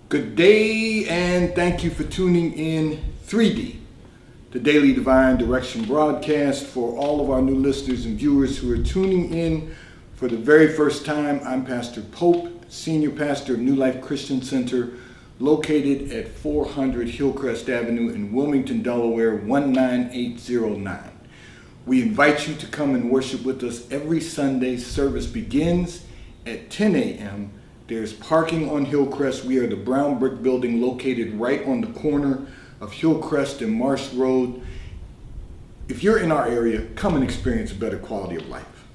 Good day, and thank you for tuning in 3D, the Daily Divine Direction broadcast. For all of our new listeners and viewers who are tuning in for the very first time, I'm Pastor Pope, Senior Pastor of New Life Christian Center, located at 400 Hillcrest Avenue in Wilmington, Delaware, 19809. We invite you to come and worship with us every Sunday. Service begins at 10 a.m. There's parking on Hillcrest. We are the brown brick building located right on the corner of Hillcrest and Marsh Road. If you're in our area, come and experience a better quality of life.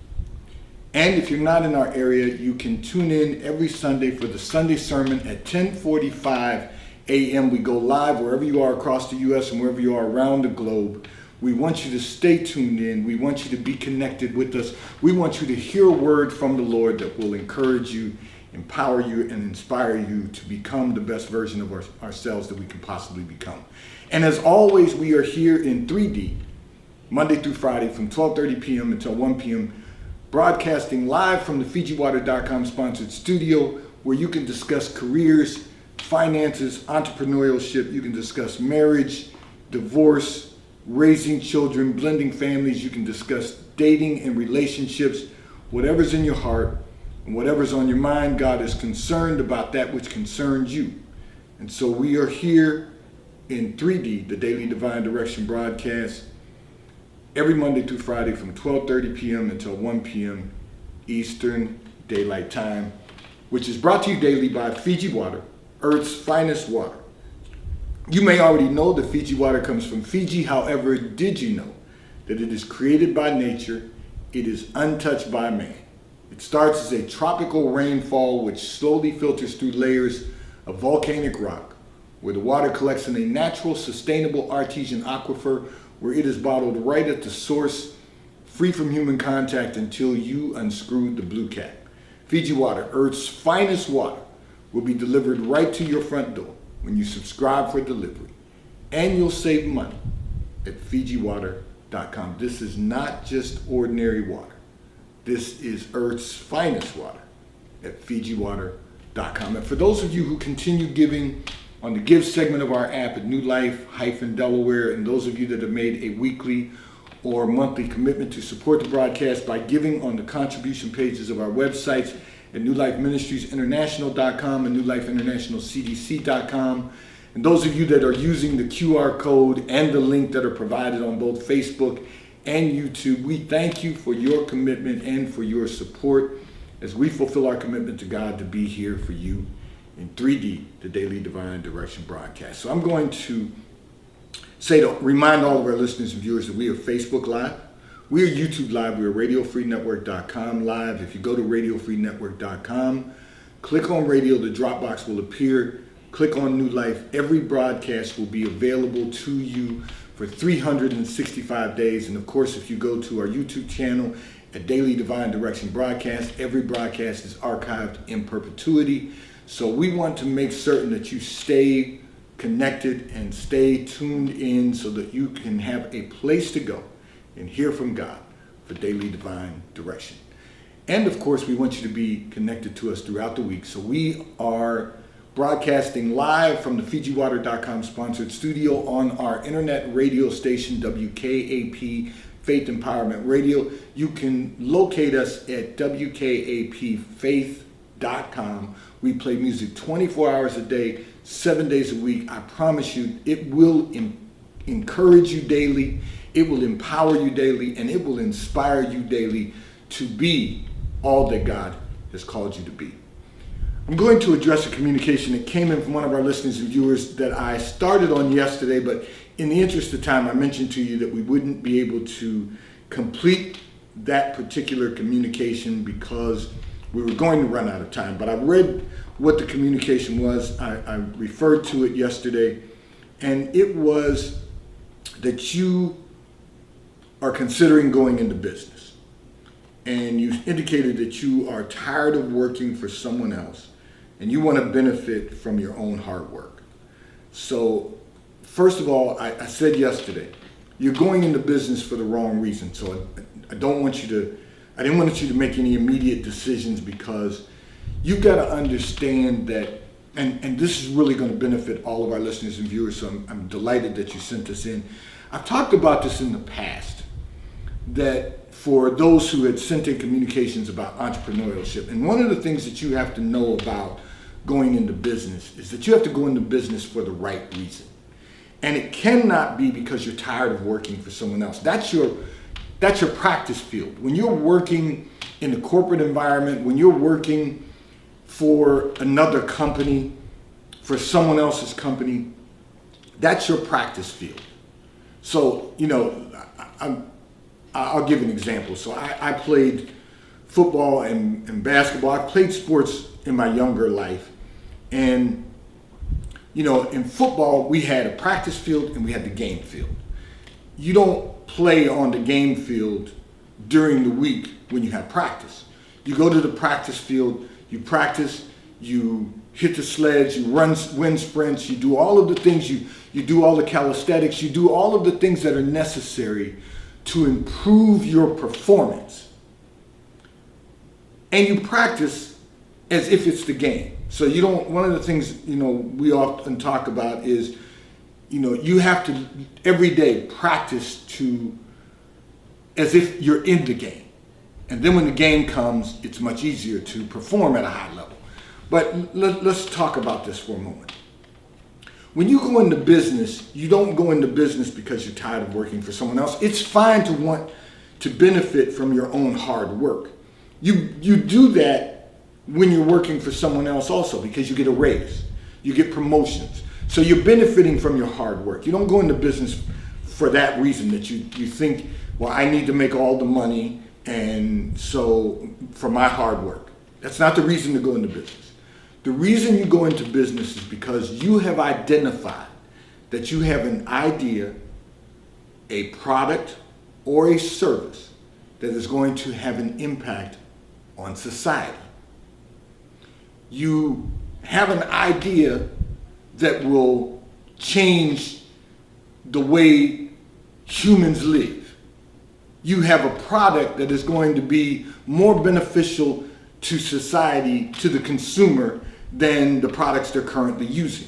And if you're not in our area, you can tune in every Sunday for the Sunday sermon at 10:45 a.m. We go live wherever you are across the U.S. and wherever you are around the globe. We want you to stay tuned in. We want you to be connected with us. We want you to hear a word from the Lord that will encourage you, empower you, and inspire you to become the best version of ourselves that we can possibly become. And as always, we are here in 3D, Monday through Friday from 12:30 p.m. until 1 p.m., broadcasting live from the FijiWater.com sponsored studio, where you can discuss careers, finances, entrepreneurship. You can discuss marriage, divorce, raising children, blending families. You can discuss dating and relationships. Whatever's in your heart and whatever's on your mind, God is concerned about that which concerns you. And so we are here in 3D, the Daily Divine Direction broadcast, every Monday through Friday from 12:30 p.m. until 1 p.m. Eastern Daylight Time, which is brought to you daily by Fiji Water, Earth's finest water. You may already know that Fiji water comes from Fiji. However, did you know that it is created by nature? It is untouched by man. It starts as a tropical rainfall which slowly filters through layers of volcanic rock, where the water collects in a natural, sustainable artesian aquifer, where it is bottled right at the source, free from human contact until you unscrew the blue cap. Fiji Water, Earth's finest water, will be delivered right to your front door when you subscribe for delivery. And you'll save money at FijiWater.com. This is not just ordinary water. This is Earth's finest water at FijiWater.com. And for those of you who continue giving on the Give segment of our app at New Life-Delaware, and those of you that have made a weekly or monthly commitment to support the broadcast by giving on the contribution pages of our websites at NewLifeMinistriesInternational.com and NewLifeInternationalCDC.com. And those of you that are using the QR code and the link that are provided on both Facebook and YouTube, we thank you for your commitment and for your support as we fulfill our commitment to God to be here for you in 3D, the Daily Divine Direction broadcast. So I'm going to remind all of our listeners and viewers that we are Facebook Live. We are YouTube Live. We are RadioFreeNetwork.com Live. If you go to RadioFreeNetwork.com, click on radio, the drop box will appear. Click on New Life. Every broadcast will be available to you for 365 days. And of course, if you go to our YouTube channel at Daily Divine Direction Broadcast, every broadcast is archived in perpetuity. So we want to make certain that you stay connected and stay tuned in so that you can have a place to go and hear from God for daily divine direction. And of course, we want you to be connected to us throughout the week. So we are broadcasting live from the FijiWater.com sponsored studio on our internet radio station, WKAP Faith Empowerment Radio. You can locate us at WKAPfaith.com. We play music 24 hours a day, 7 days a week. I promise you, it will encourage you daily. It will empower you daily, and it will inspire you daily to be all that God has called you to be. I'm going to address a communication that came in from one of our listeners and viewers that I started on yesterday, but in the interest of time, I mentioned to you that we wouldn't be able to complete that particular communication because we were going to run out of time. But I read what the communication was. I referred to it yesterday, and it was that you are considering going into business, and you indicated that you are tired of working for someone else and you want to benefit from your own hard work. So first of all, I said yesterday, you're going into business for the wrong reason. So I didn't want you to make any immediate decisions, because you've got to understand that and this is really going to benefit all of our listeners and viewers, so I'm delighted that you sent this in. I've talked about this in the past, that for those who had sent in communications about entrepreneurship, and one of the things that you have to know about going into business is that you have to go into business for the right reason. And it cannot be because you're tired of working for someone else. That's your practice field. When you're working in the corporate environment, when you're working for another company, for someone else's company, that's your practice field. So, I'll give an example. So I played football and basketball. I played sports in my younger life. And, in football, we had a practice field and we had the game field. You don't play on the game field during the week when you have practice. You go to the practice field, you practice, you hit the sleds, you run wind sprints, you do all of the things, you do all the calisthenics, you do all of the things that are necessary to improve your performance. And you practice as if it's the game. So one of the things, we often talk about is, you have to every day practice as if you're in the game. And then when the game comes, it's much easier to perform at a high level. But let's talk about this for a moment. When you go into business, you don't go into business because you're tired of working for someone else. It's fine to want to benefit from your own hard work. You do that when you're working for someone else also, because you get a raise, you get promotions. So you're benefiting from your hard work. You don't go into business for that reason, that you think, well, I need to make all the money, and so for my hard work. That's not the reason to go into business. The reason you go into business is because you have identified that you have an idea, a product, or a service that is going to have an impact on society. You have an idea that will change the way humans live. You have a product that is going to be more beneficial to society, to the consumer, than the products they're currently using.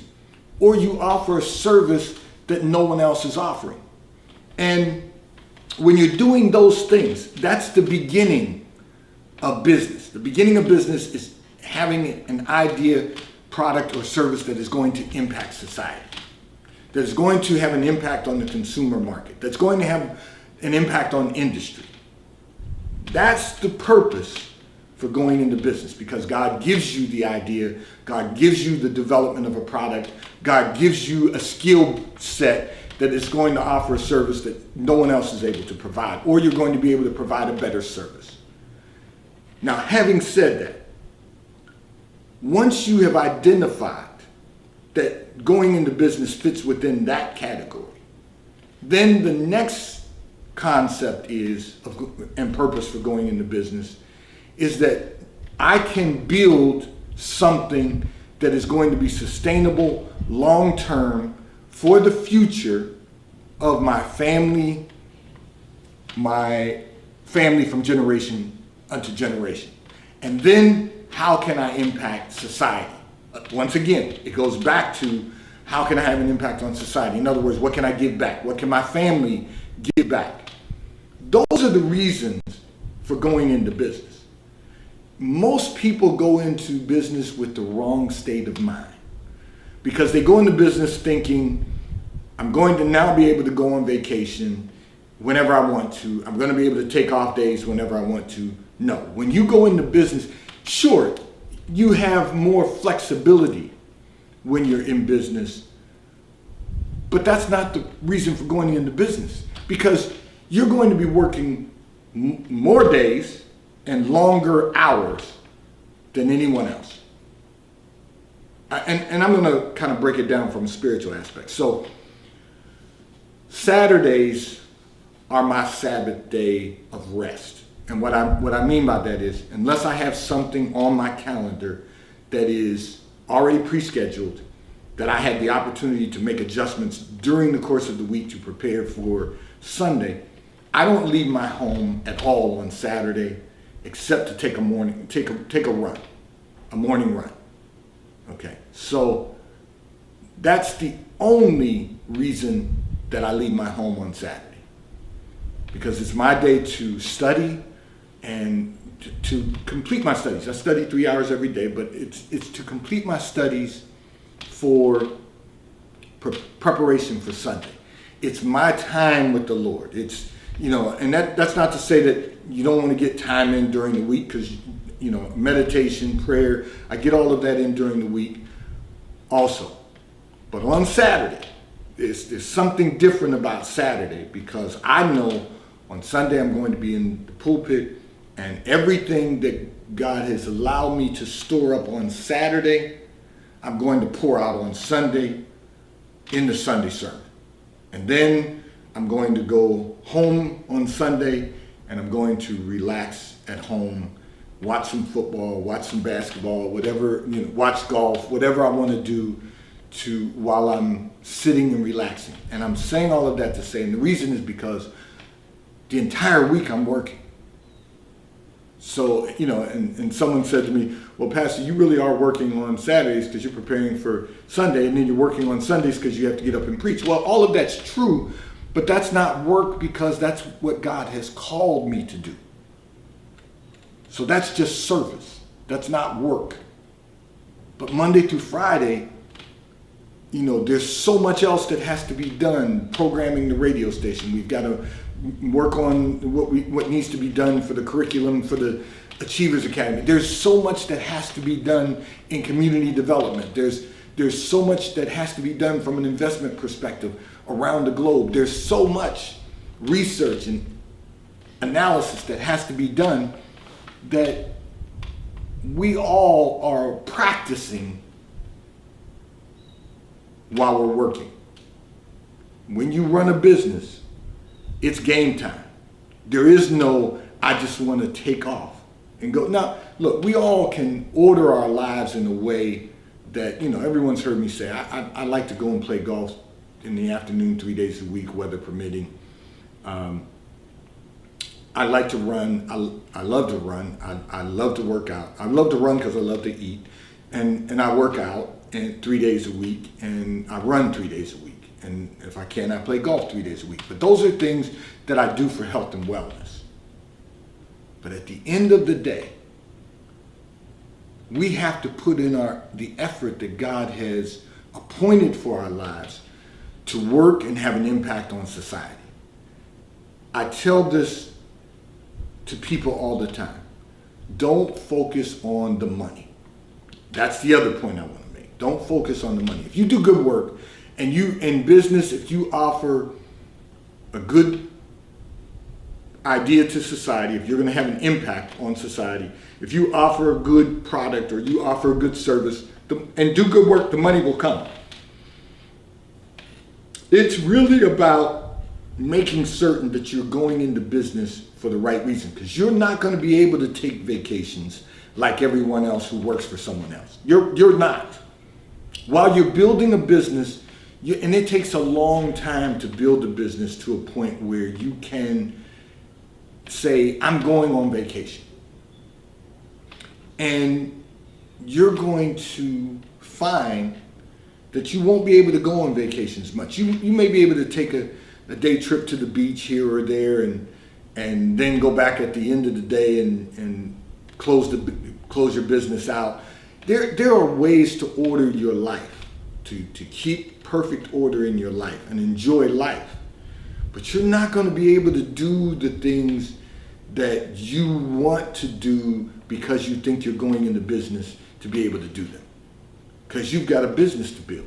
Or you offer a service that no one else is offering. And when you're doing those things, that's the beginning of business. The beginning of business is having an idea, product, or service that is going to impact society, that is going to have an impact on the consumer market, that's going to have an impact on industry. That's the purpose for going into business, because God gives you the idea, God gives you the development of a product, God gives you a skill set that is going to offer a service that no one else is able to provide, or you're going to be able to provide a better service. Now, having said that, once you have identified that going into business fits within that category, then the next concept and purpose for going into business is that I can build something that is going to be sustainable long-term for the future of my family from generation unto generation. And then how can I impact society? Once again, it goes back to how can I have an impact on society? In other words, what can I give back? What can my family give back? Those are the reasons for going into business. Most people go into business with the wrong state of mind, because they go into business thinking, I'm going to now be able to go on vacation whenever I want to. I'm going to be able to take off days whenever I want to. No, when you go into business, sure, you have more flexibility when you're in business, but that's not the reason for going into business, because you're going to be working more days and longer hours than anyone else. And I'm going to kind of break it down from a spiritual aspect. So Saturdays are my Sabbath day of rest. And what I mean by that is, unless I have something on my calendar that is already pre-scheduled, that I had the opportunity to make adjustments during the course of the week to prepare for Sunday, I don't leave my home at all on Saturday except to take a morning run. Okay, so that's the only reason that I leave my home on Saturday. Because it's my day to study and to complete my studies. I study 3 hours every day, but it's to complete my studies for preparation for Sunday. It's my time with the Lord. It's, and that's not to say that you don't want to get time in during the week, because, meditation, prayer, I get all of that in during the week also. But on Saturday, there's something different about Saturday, because I know on Sunday I'm going to be in the pulpit, and everything that God has allowed me to store up on Saturday, I'm going to pour out on Sunday in the Sunday sermon. And then I'm going to go home on Sunday, and I'm going to relax at home, watch some football, watch some basketball, whatever, watch golf, whatever I want to do while I'm sitting and relaxing. And I'm saying all of that to say, and the reason is because the entire week I'm working. So, and someone said to me, well, Pastor, you really are working on Saturdays because you're preparing for Sunday, and then you're working on Sundays because you have to get up and preach. Well, all of that's true, but that's not work, because that's what God has called me to do. So that's just service. That's not work. But Monday through Friday, there's so much else that has to be done. Programming the radio station. We've got to work on what needs to be done for the curriculum for the Achievers Academy. There's so much that has to be done in community development. There's so much that has to be done from an investment perspective around the globe. There's so much research and analysis that has to be done that we all are practicing while we're working. When you run a business, it's game time. There is no, I just want to take off and go. Now, look, we all can order our lives in a way that, everyone's heard me say, I like to go and play golf in the afternoon 3 days a week, weather permitting. I like to run. I love to run. I love to work out. I love to run because I love to eat. And I work out 3 days a week, and I run 3 days a week. And if I can, I play golf 3 days a week. But those are things that I do for health and wellness. But at the end of the day, we have to put in the effort that God has appointed for our lives to work and have an impact on society. I tell this to people all the time. Don't focus on the money. That's the other point I want to make. Don't focus on the money. If you do good work, and you, in business, if you offer a good idea to society, if you're going to have an impact on society, if you offer a good product or you offer a good service and do good work, the money will come. It's really about making certain that you're going into business for the right reason, because you're not going to be able to take vacations like everyone else who works for someone else. You're not. While you're building a business, and it takes a long time to build a business to a point where you can say, I'm going on vacation. And you're going to find that you won't be able to go on vacations much. You may be able to take a day trip to the beach here or there and then go back at the end of the day and close your business out. There are ways to order your life, to keep perfect order in your life and enjoy life. But you're not going to be able to do the things that you want to do because you think you're going into business to be able to do them. Because you've got a business to build.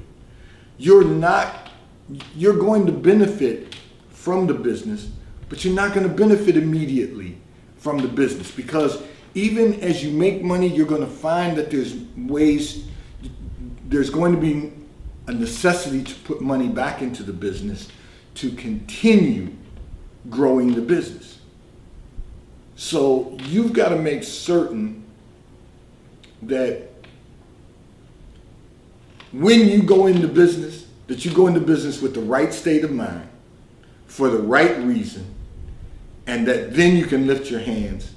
You're going to benefit from the business, but you're not going to benefit immediately from the business, because even as you make money, you're going to find that there's going to be a necessity to put money back into the business to continue growing the business. So you've got to make certain that when you go into business, that you go into business with the right state of mind, for the right reason, and that then you can lift your hands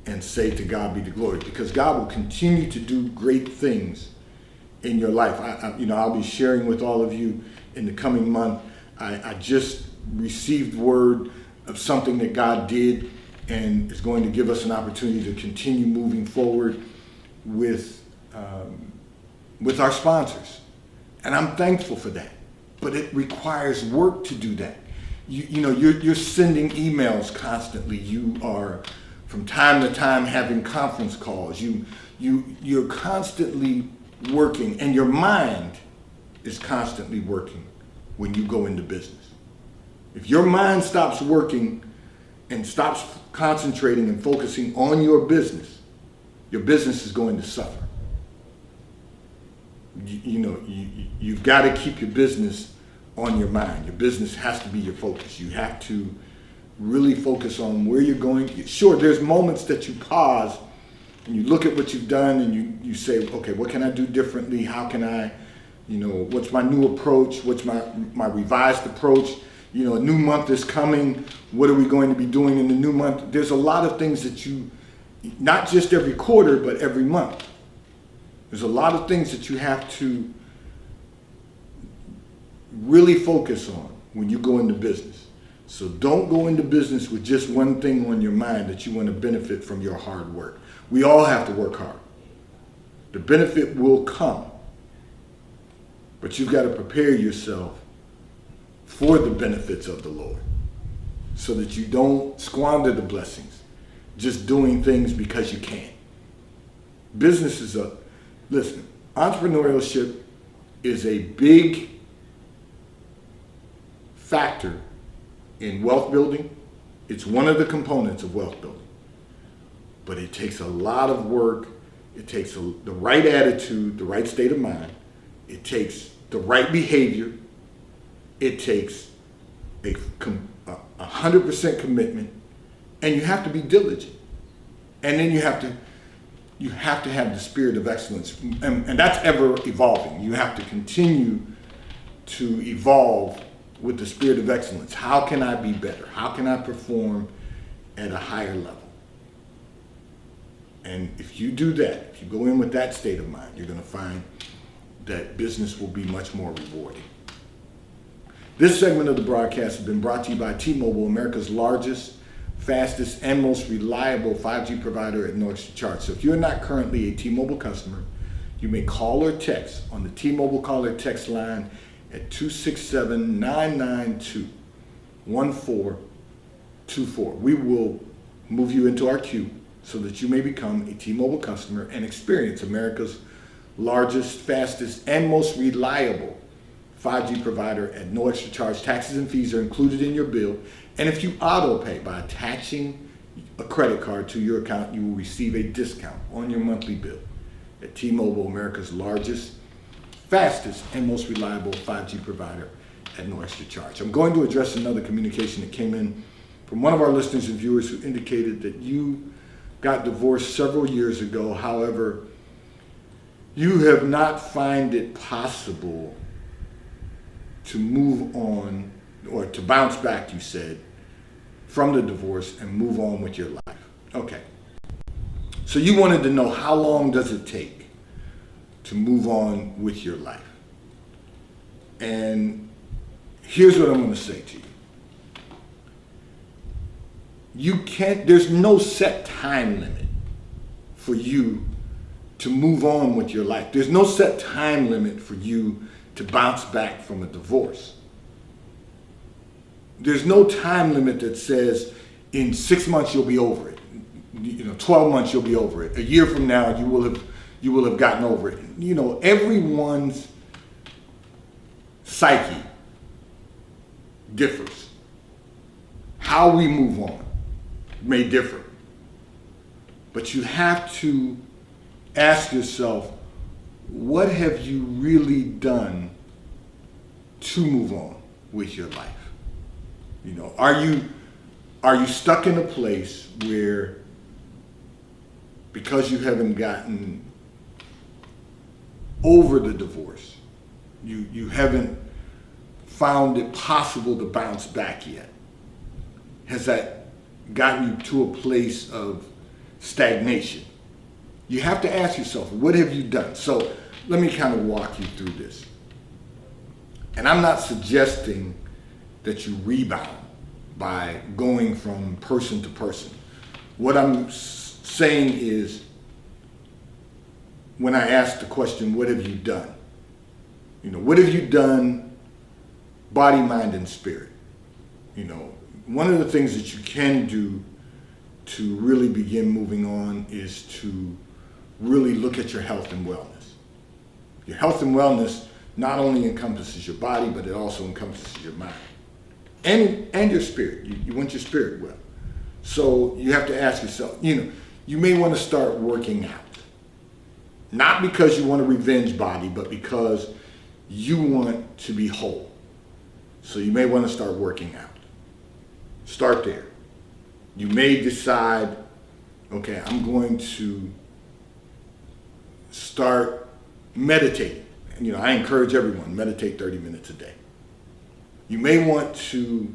and say, to God be the glory, because God will continue to do great things in your life. I'll be sharing with all of you in the coming month. I just received word of something that God did and is going to give us an opportunity to continue moving forward with our sponsors. And I'm thankful for that. But it requires work to do that. You're sending emails constantly. You are from time to time having conference calls. You're constantly working, and your mind is constantly working when you go into business. If your mind stops working and stops concentrating and focusing on your business is going to suffer. You've got to keep your business on your mind. Your business has to be your focus. You have to really focus on where you're going. Sure, there's moments that you pause and you look at what you've done and you say, okay, what can I do differently? How can I, what's my new approach? What's my revised approach? A new month is coming. What are we going to be doing in the new month? There's a lot of things that not just every quarter, but every month. There's a lot of things that you have to really focus on when you go into business. So don't go into business with just one thing on your mind that you want to benefit from your hard work. We all have to work hard. The benefit will come, but you've got to prepare yourself for the benefits of the Lord so that you don't squander the blessings just doing things because you can. Business is entrepreneurship is a big factor in wealth building. It's one of the components of wealth building. But it takes a lot of work. It takes the right attitude, the right state of mind. It takes the right behavior. It takes a 100% commitment, and you have to be diligent. And then you have to have the spirit of excellence, and that's ever evolving. You have to continue to evolve with the spirit of excellence. How can I be better? How can I perform at a higher level? And if you do that, if you go in with that state of mind, you're going to find that business will be much more rewarding. This segment of the broadcast has been brought to you by T-Mobile, America's largest, fastest, and most reliable 5G provider at no extra charge. So if you're not currently a T-Mobile customer, you may call or text on the T-Mobile call or text line at 267-992-1424. We will move you into our queue so that you may become a T-Mobile customer and experience America's largest, fastest, and most reliable 5G provider at no extra charge. Taxes and fees are included in your bill. And if you auto pay by attaching a credit card to your account, you will receive a discount on your monthly bill at T-Mobile, America's largest, fastest, and most reliable 5G provider at no extra charge. I'm going to address another communication that came in from one of our listeners and viewers who indicated that you got divorced several years ago. However, you have not found it possible to move on or to bounce back, you said, from the divorce and move on with your life. Okay. So you wanted to know, how long does it take to move on with your life? And here's what I'm going to say to you. There's no set time limit for you to move on with your life. There's no set time limit for you to bounce back from a divorce. There's no time limit that says in 6 months you'll be over it. 12 months you'll be over it. A year from now you will have gotten over it. Everyone's psyche differs. How we move on may differ. But you have to ask yourself, what have you really done to move on with your life? Are you stuck in a place where, because you haven't gotten over the divorce, you haven't found it possible to bounce back yet? Has that gotten you to a place of stagnation? You have to ask yourself, what have you done? So let me kind of walk you through this. And I'm not suggesting that you rebound by going from person to person. What I'm saying is, when I ask the question, what have you done? What have you done, body, mind, and spirit? One of the things that you can do to really begin moving on is to really look at your health and wellness. Your health and wellness not only encompasses your body, but it also encompasses your mind and your spirit. You want your spirit well. So you have to ask yourself, you may want to start working out. Not because you want a revenge body, but because you want to be whole. So you may want to start working out. Start there. You may decide, okay, I'm going to start meditating. I encourage everyone, meditate 30 minutes a day. You may want to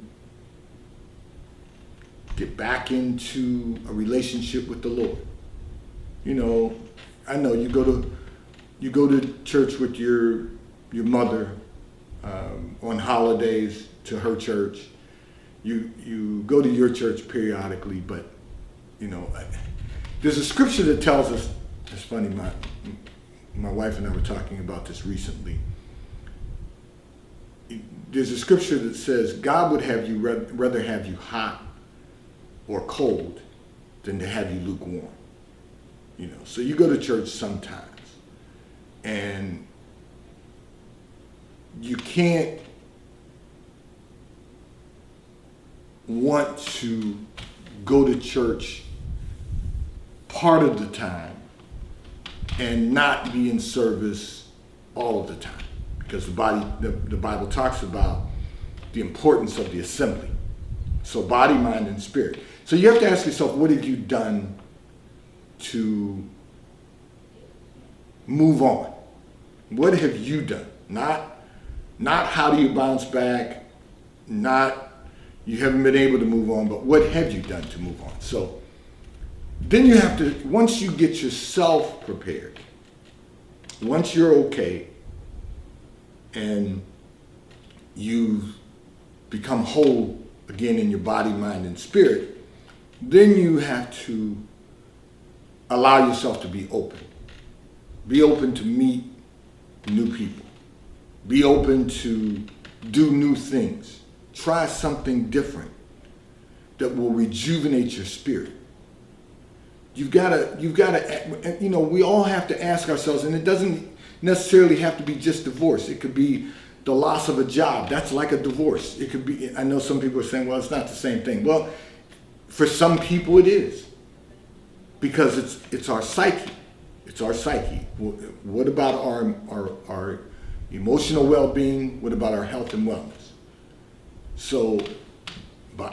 get back into a relationship with the Lord. I know you go to church with your mother on holidays, to her church. You go to your church periodically, but there's a scripture that tells us. It's funny, my wife and I were talking about this recently. There's a scripture that says God would have you rather have you hot or cold than to have you lukewarm. So you go to church sometimes, and you can't want to go to church part of the time and not be in service all of the time, because the Bible talks about the importance of the assembly. So body, mind, and spirit. So you have to ask yourself, what have you done to move on? What have you done? Not how do you bounce back, not you haven't been able to move on, but what have you done to move on? So then you have to, once you get yourself prepared, once you're okay and you've become whole again in your body, mind, and spirit, then you have to allow yourself to be open. Be open to meet new people. Be open to do new things. Try something different that will rejuvenate your spirit. You've got to, we all have to ask ourselves, and it doesn't necessarily have to be just divorce. It could be the loss of a job. That's like a divorce. It could be, I know some people are saying, well, it's not the same thing. Well, for some people it is, because it's our psyche. It's our psyche. What about our emotional well-being? What about our health and wellness? So,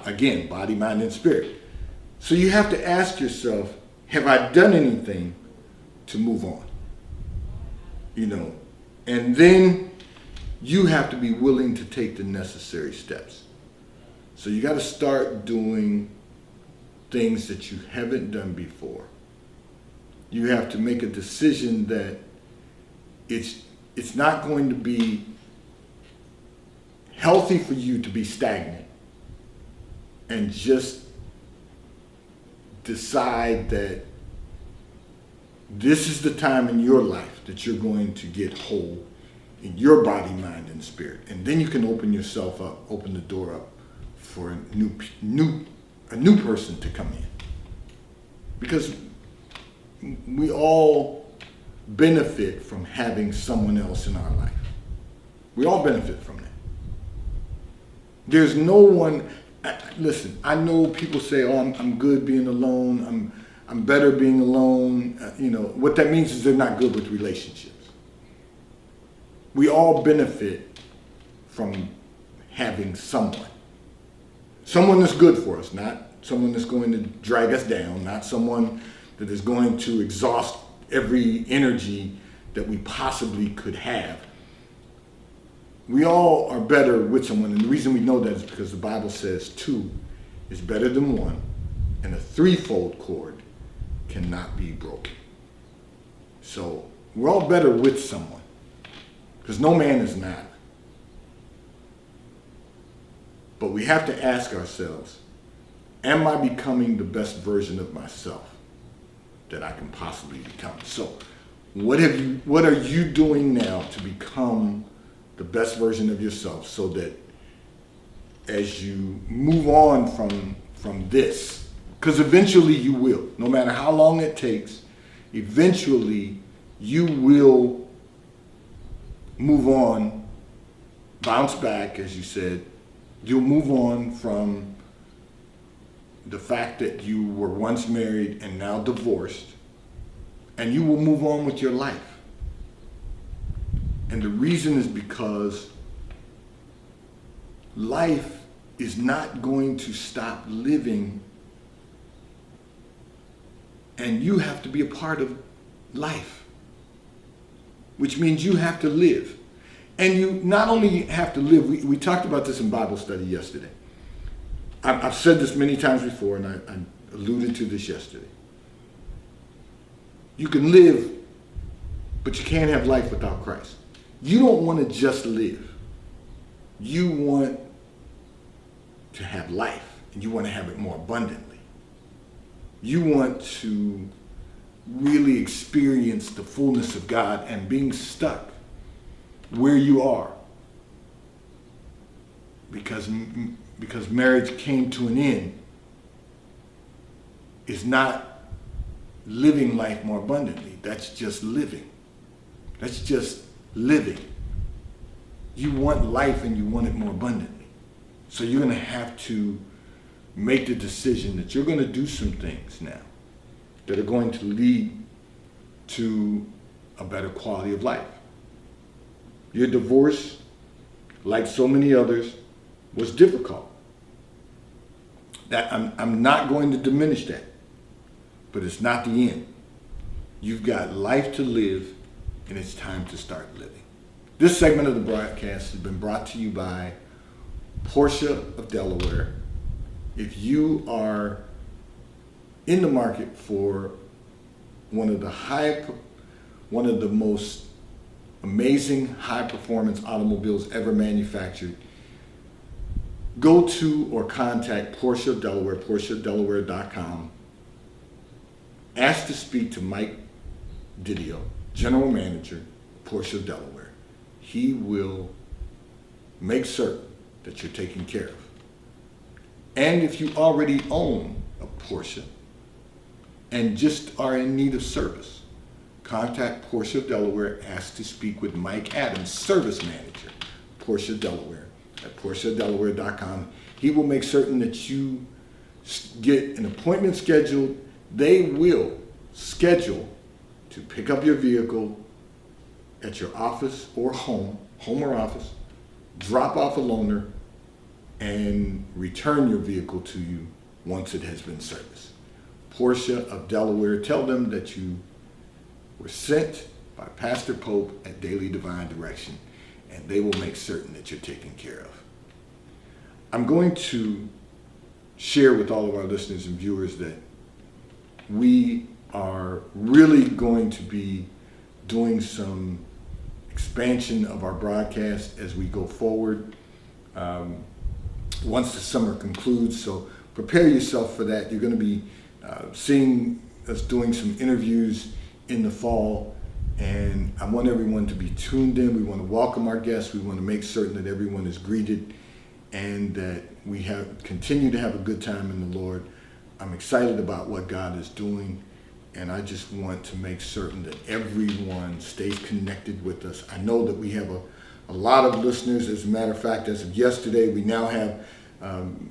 again, body, mind, and spirit. So you have to ask yourself, have I done anything to move on? And then you have to be willing to take the necessary steps. So you got to start doing things that you haven't done before. You have to make a decision that it's not going to be healthy for you to be stagnant and just decide that this is the time in your life that you're going to get whole in your body, mind, and spirit. And then you can open yourself up, open the door up for a new person to come in. Because we all benefit from having someone else in our life. We all benefit from that. There's no one, listen, I know people say, oh, I'm good being alone, I'm better being alone. What that means is they're not good with relationships. We all benefit from having someone that's good for us, not someone that's going to drag us down, not someone that is going to exhaust every energy that we possibly could have. We all are better with someone, and the reason we know that is because the Bible says 2 is better than 1, and a threefold cord cannot be broken. So We're all better with someone, because no man is an island. But we have to ask ourselves, am I becoming the best version of myself that I can possibly become? So what are you doing now to become the best version of yourself, so that as you move on from this, because eventually you will, no matter how long it takes, eventually you will move on, bounce back, as you said. You'll move on from the fact that you were once married and now divorced, and you will move on with your life. And the reason is because life is not going to stop living, and you have to be a part of life, which means you have to live. And you not only have to live, we talked about this in Bible study yesterday. I've said this many times before, and I alluded to this yesterday. You can live, but you can't have life without Christ. You don't want to just live. You want to have life, and you want to have it more abundantly. You want to really experience the fullness of God, and being stuck where you are because marriage came to an end is not living life more abundantly. That's just living. That's just living. You want life, and you want it more abundantly. So you're going to have to make the decision that you're going to do some things now that are going to lead to a better quality of life. Your divorce, like so many others, was difficult. That I'm not going to diminish that, but it's not the end. You've got life to live, and it's time to start living. This segment of the broadcast has been brought to you by Portia of Delaware. If you are in the market for one of the most amazing high-performance automobiles ever manufactured, go to or contact Portia of Delaware, PortiaDelaware.com. Ask to speak to Mike Didio, General Manager, Portia of Delaware. He will make certain that you're taken care of. And if you already own a Porsche and just are in need of service, contact Portia of Delaware. Ask to speak with Mike Adams, Service Manager, Portia Delaware, at PortiaDelaware.com. He will make certain that you get an appointment scheduled. They will schedule to pick up your vehicle at your office or home or office, drop off a loaner, and return your vehicle to you once it has been serviced. Portia of Delaware, tell them that you were sent by Pastor Pope at Daily Divine Direction, and they will make certain that you're taken care of. I'm going to share with all of our listeners and viewers that we are really going to be doing some expansion of our broadcast as we go forward once the summer concludes. So prepare yourself for that. You're going to be seeing us doing some interviews in the fall, and I want everyone to be tuned in. We want to welcome our guests. We want to make certain that everyone is greeted and that we continue to have a good time in the Lord. I'm excited about what God is doing, and I just want to make certain that everyone stays connected with us. I know that we have a lot of listeners. As a matter of fact, as of yesterday, we now have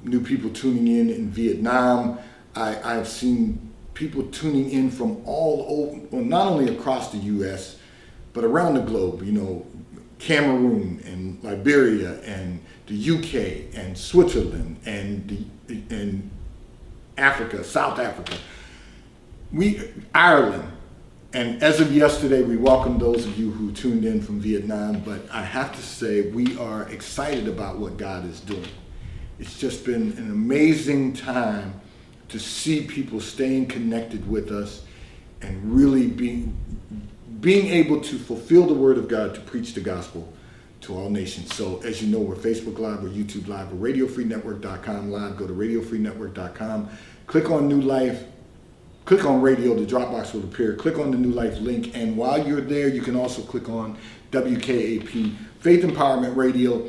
new people tuning in Vietnam. I've seen people tuning in from all over, well, not only across the U.S., but around the globe, Cameroon and Liberia and the U.K. and Switzerland and Africa, South Africa, Ireland. And as of yesterday, we welcome those of you who tuned in from Vietnam, but I have to say we are excited about what God is doing. It's just been an amazing time to see people staying connected with us and really being able to fulfill the word of God to preach the gospel to all nations. So as you know, we're Facebook Live, we're YouTube Live, we're RadioFreeNetwork.com live. Go to RadioFreeNetwork.com, click on New Life, click on radio, the Dropbox will appear, click on the New Life link, and while you're there, you can also click on WKAP, Faith Empowerment Radio,